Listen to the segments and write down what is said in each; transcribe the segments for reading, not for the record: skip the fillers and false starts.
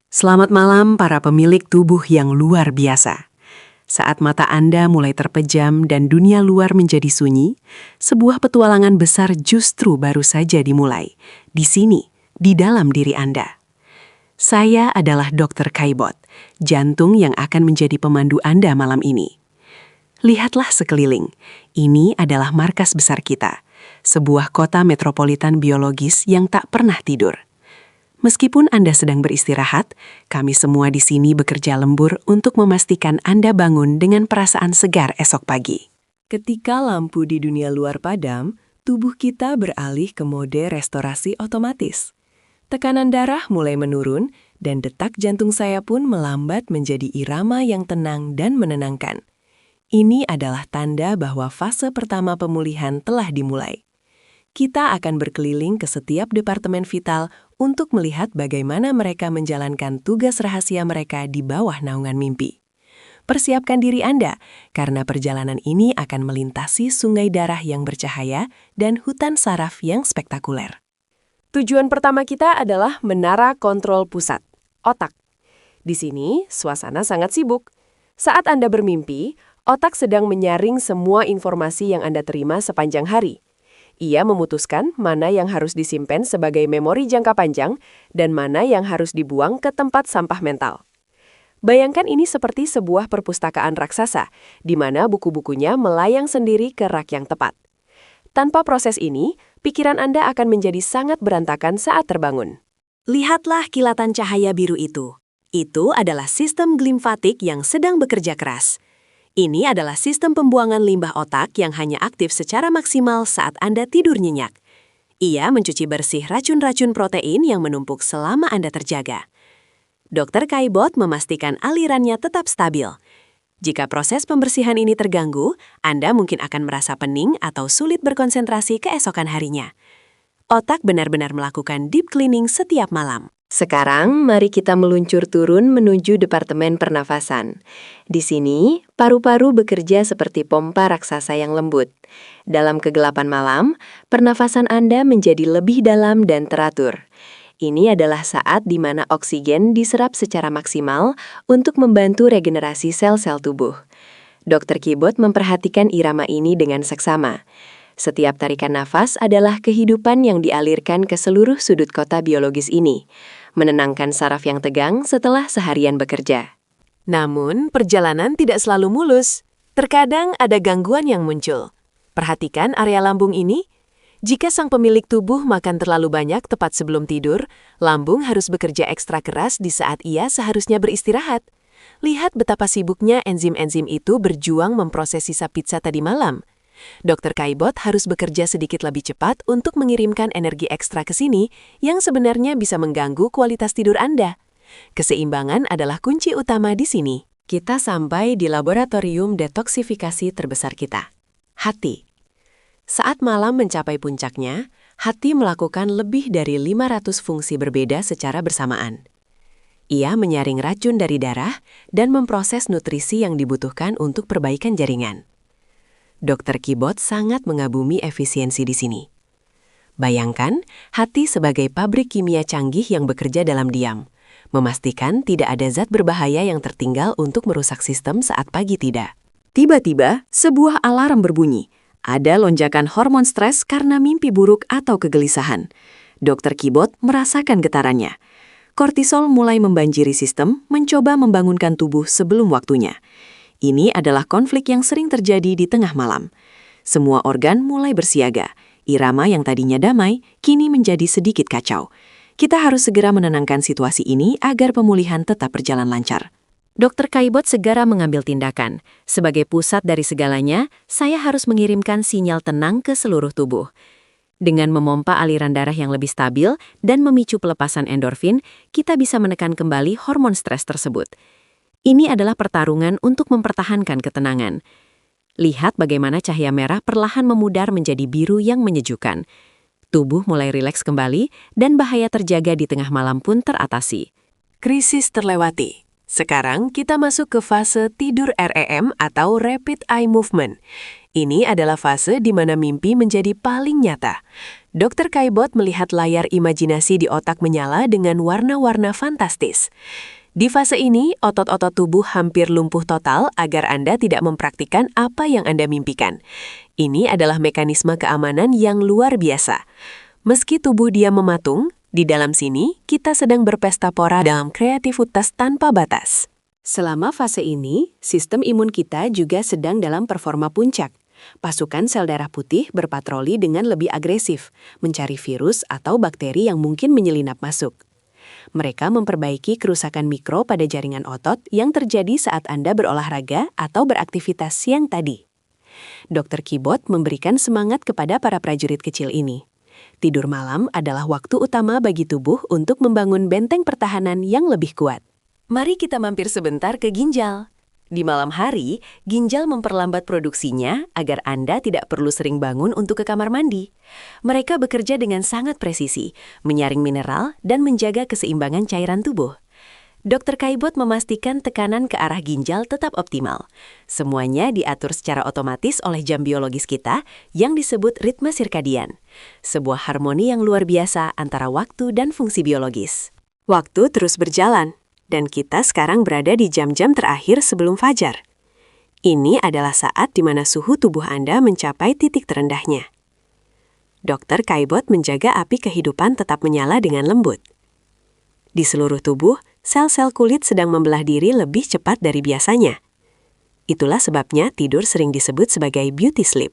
Selamat malam para pemilik tubuh yang luar biasa. Saat mata Anda mulai terpejam dan dunia luar menjadi sunyi, sebuah petualangan besar justru baru saja dimulai. Di sini, di dalam diri Anda. Saya adalah Dr. Caillebotte, jantung yang akan menjadi pemandu Anda malam ini. Lihatlah sekeliling, ini adalah markas besar kita, sebuah kota metropolitan biologis yang tak pernah tidur. Meskipun Anda sedang beristirahat, kami semua di sini bekerja lembur untuk memastikan Anda bangun dengan perasaan segar esok pagi. Ketika lampu di dunia luar padam, tubuh kita beralih ke mode restorasi otomatis. Tekanan darah mulai menurun, dan detak jantung saya pun melambat menjadi irama yang tenang dan menenangkan. Ini adalah tanda bahwa fase pertama pemulihan telah dimulai. Kita akan berkeliling ke setiap departemen vital untuk melihat bagaimana mereka menjalankan tugas rahasia mereka di bawah naungan mimpi. Persiapkan diri Anda, karena perjalanan ini akan melintasi sungai darah yang bercahaya dan hutan saraf yang spektakuler. Tujuan pertama kita adalah menara kontrol pusat, otak. Di sini, suasana sangat sibuk. Saat Anda bermimpi, otak sedang menyaring semua informasi yang Anda terima sepanjang hari. Ia memutuskan mana yang harus disimpan sebagai memori jangka panjang dan mana yang harus dibuang ke tempat sampah mental. Bayangkan ini seperti sebuah perpustakaan raksasa, di mana buku-bukunya melayang sendiri ke rak yang tepat. Tanpa proses ini, pikiran Anda akan menjadi sangat berantakan saat terbangun. Lihatlah kilatan cahaya biru itu. Itu adalah sistem glimfatik yang sedang bekerja keras. Ini adalah sistem pembuangan limbah otak yang hanya aktif secara maksimal saat Anda tidur nyenyak. Ia mencuci bersih racun-racun protein yang menumpuk selama Anda terjaga. Dr. Caillebotte memastikan alirannya tetap stabil. Jika proses pembersihan ini terganggu, Anda mungkin akan merasa pening atau sulit berkonsentrasi keesokan harinya. Otak benar-benar melakukan deep cleaning setiap malam. Sekarang, mari kita meluncur turun menuju Departemen Pernafasan. Di sini, paru-paru bekerja seperti pompa raksasa yang lembut. Dalam kegelapan malam, pernafasan Anda menjadi lebih dalam dan teratur. Ini adalah saat di mana oksigen diserap secara maksimal untuk membantu regenerasi sel-sel tubuh. Dr. Caillebotte memperhatikan irama ini dengan seksama. Setiap tarikan nafas adalah kehidupan yang dialirkan ke seluruh sudut kota biologis ini, menenangkan saraf yang tegang setelah seharian bekerja. Namun, perjalanan tidak selalu mulus. Terkadang ada gangguan yang muncul. Perhatikan area lambung ini. Jika sang pemilik tubuh makan terlalu banyak tepat sebelum tidur, lambung harus bekerja ekstra keras di saat ia seharusnya beristirahat. Lihat betapa sibuknya enzim-enzim itu berjuang memproses sisa pizza tadi malam. Dr. Caillebotte harus bekerja sedikit lebih cepat untuk mengirimkan energi ekstra ke sini yang sebenarnya bisa mengganggu kualitas tidur Anda. Keseimbangan adalah kunci utama di sini. Kita sampai di laboratorium detoksifikasi terbesar kita, hati. Saat malam mencapai puncaknya, hati melakukan lebih dari 500 fungsi berbeda secara bersamaan. Ia menyaring racun dari darah dan memproses nutrisi yang dibutuhkan untuk perbaikan jaringan. Dr. Caillebotte sangat mengagumi efisiensi di sini. Bayangkan, hati sebagai pabrik kimia canggih yang bekerja dalam diam, memastikan tidak ada zat berbahaya yang tertinggal untuk merusak sistem saat pagi tiba. Tiba-tiba, sebuah alarm berbunyi. Ada lonjakan hormon stres karena mimpi buruk atau kegelisahan. Dr. Caillebotte merasakan getarannya. Kortisol mulai membanjiri sistem, mencoba membangunkan tubuh sebelum waktunya. Ini adalah konflik yang sering terjadi di tengah malam. Semua organ mulai bersiaga. Irama yang tadinya damai, kini menjadi sedikit kacau. Kita harus segera menenangkan situasi ini agar pemulihan tetap berjalan lancar. Dr. Caillebotte segera mengambil tindakan. Sebagai pusat dari segalanya, saya harus mengirimkan sinyal tenang ke seluruh tubuh. Dengan memompa aliran darah yang lebih stabil dan memicu pelepasan endorfin, kita bisa menekan kembali hormon stres tersebut. Ini adalah pertarungan untuk mempertahankan ketenangan. Lihat bagaimana cahaya merah perlahan memudar menjadi biru yang menyejukkan. Tubuh mulai rileks kembali dan bahaya terjaga di tengah malam pun teratasi. Krisis terlewati. Sekarang kita masuk ke fase tidur REM atau Rapid Eye Movement. Ini adalah fase di mana mimpi menjadi paling nyata. Dr. Caillebotte melihat layar imajinasi di otak menyala dengan warna-warna fantastis. Di fase ini, otot-otot tubuh hampir lumpuh total agar Anda tidak mempraktikkan apa yang Anda mimpikan. Ini adalah mekanisme keamanan yang luar biasa. Meski tubuh dia mematung, di dalam sini kita sedang berpesta pora dalam kreativitas tanpa batas. Selama fase ini, sistem imun kita juga sedang dalam performa puncak. Pasukan sel darah putih berpatroli dengan lebih agresif, mencari virus atau bakteri yang mungkin menyelinap masuk. Mereka memperbaiki kerusakan mikro pada jaringan otot yang terjadi saat Anda berolahraga atau beraktivitas siang tadi. Dr. Caillebotte memberikan semangat kepada para prajurit kecil ini. Tidur malam adalah waktu utama bagi tubuh untuk membangun benteng pertahanan yang lebih kuat. Mari kita mampir sebentar ke ginjal. Di malam hari, ginjal memperlambat produksinya agar Anda tidak perlu sering bangun untuk ke kamar mandi. Mereka bekerja dengan sangat presisi, menyaring mineral dan menjaga keseimbangan cairan tubuh. Dr. Caillebotte memastikan tekanan ke arah ginjal tetap optimal. Semuanya diatur secara otomatis oleh jam biologis kita yang disebut ritme sirkadian. Sebuah harmoni yang luar biasa antara waktu dan fungsi biologis. Waktu terus berjalan. Dan kita sekarang berada di jam-jam terakhir sebelum fajar. Ini adalah saat di mana suhu tubuh Anda mencapai titik terendahnya. Dr. Caillebotte menjaga api kehidupan tetap menyala dengan lembut. Di seluruh tubuh, sel-sel kulit sedang membelah diri lebih cepat dari biasanya. Itulah sebabnya tidur sering disebut sebagai beauty sleep.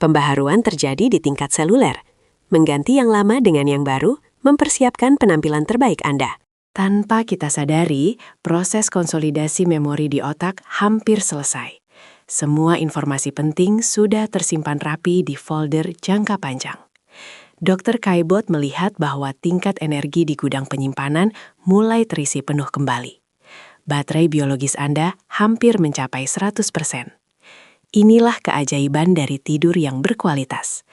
Pembaharuan terjadi di tingkat seluler, mengganti yang lama dengan yang baru, mempersiapkan penampilan terbaik Anda. Tanpa kita sadari, proses konsolidasi memori di otak hampir selesai. Semua informasi penting sudah tersimpan rapi di folder jangka panjang. Dr. Caillebotte melihat bahwa tingkat energi di gudang penyimpanan mulai terisi penuh kembali. Baterai biologis Anda hampir mencapai 100%. Inilah keajaiban dari tidur yang berkualitas.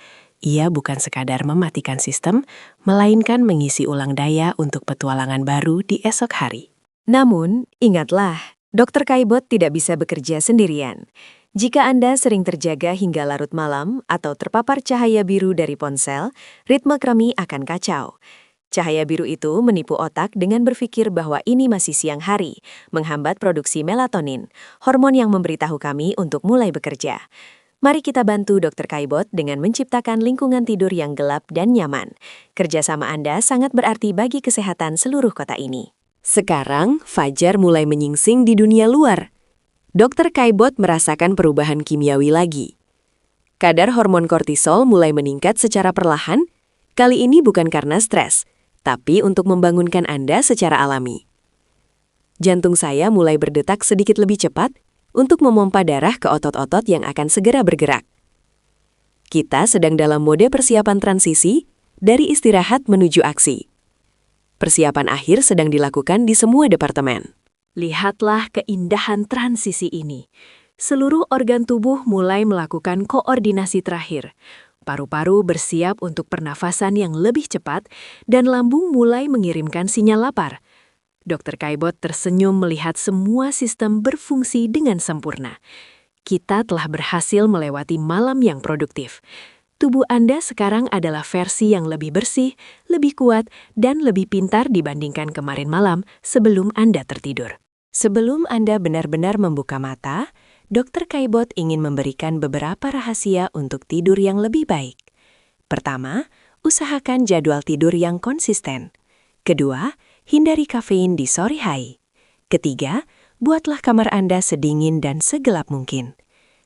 Ia bukan sekadar mematikan sistem, melainkan mengisi ulang daya untuk petualangan baru di esok hari. Namun, ingatlah, Dr. Caillebotte tidak bisa bekerja sendirian. Jika Anda sering terjaga hingga larut malam atau terpapar cahaya biru dari ponsel, ritme kami akan kacau. Cahaya biru itu menipu otak dengan berpikir bahwa ini masih siang hari, menghambat produksi melatonin, hormon yang memberitahu kami untuk mulai bekerja. Mari kita bantu Dr. Caillebotte dengan menciptakan lingkungan tidur yang gelap dan nyaman. Kerjasama Anda sangat berarti bagi kesehatan seluruh kota ini. Sekarang, fajar mulai menyingsing di dunia luar. Dr. Caillebotte merasakan perubahan kimiawi lagi. Kadar hormon kortisol mulai meningkat secara perlahan, kali ini bukan karena stres, tapi untuk membangunkan Anda secara alami. Jantung saya mulai berdetak sedikit lebih cepat, untuk memompa darah ke otot-otot yang akan segera bergerak. Kita sedang dalam mode persiapan transisi dari istirahat menuju aksi. Persiapan akhir sedang dilakukan di semua departemen. Lihatlah keindahan transisi ini. Seluruh organ tubuh mulai melakukan koordinasi terakhir. Paru-paru bersiap untuk pernafasan yang lebih cepat dan lambung mulai mengirimkan sinyal lapar. Dr. Caillebotte tersenyum melihat semua sistem berfungsi dengan sempurna. Kita telah berhasil melewati malam yang produktif. Tubuh Anda sekarang adalah versi yang lebih bersih, lebih kuat, dan lebih pintar dibandingkan kemarin malam sebelum Anda tertidur. Sebelum Anda benar-benar membuka mata, Dr. Caillebotte ingin memberikan beberapa rahasia untuk tidur yang lebih baik. Pertama, usahakan jadwal tidur yang konsisten. Kedua, hindari kafein di sore hari. Ketiga, buatlah kamar Anda sedingin dan segelap mungkin.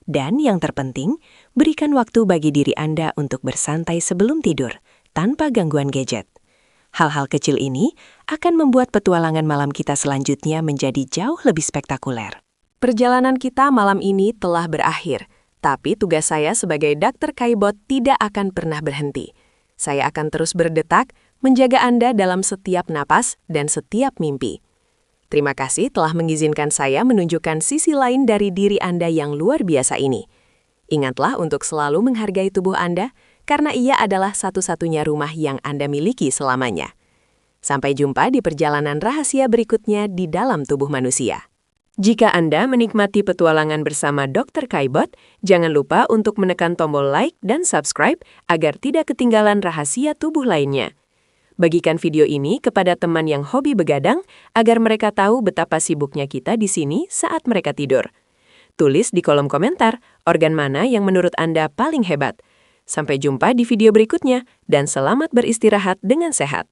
Dan yang terpenting, berikan waktu bagi diri Anda untuk bersantai sebelum tidur, tanpa gangguan gadget. Hal-hal kecil ini akan membuat petualangan malam kita selanjutnya menjadi jauh lebih spektakuler. Perjalanan kita malam ini telah berakhir, tapi tugas saya sebagai Dr. Caillebotte tidak akan pernah berhenti. Saya akan terus berdetak, menjaga Anda dalam setiap napas dan setiap mimpi. Terima kasih telah mengizinkan saya menunjukkan sisi lain dari diri Anda yang luar biasa ini. Ingatlah untuk selalu menghargai tubuh Anda, karena ia adalah satu-satunya rumah yang Anda miliki selamanya. Sampai jumpa di perjalanan rahasia berikutnya di dalam tubuh manusia. Jika Anda menikmati petualangan bersama Dr. Caillebotte, jangan lupa untuk menekan tombol like dan subscribe agar tidak ketinggalan rahasia tubuh lainnya. Bagikan video ini kepada teman yang hobi begadang agar mereka tahu betapa sibuknya kita di sini saat mereka tidur. Tulis di kolom komentar organ mana yang menurut Anda paling hebat. Sampai jumpa di video berikutnya dan selamat beristirahat dengan sehat.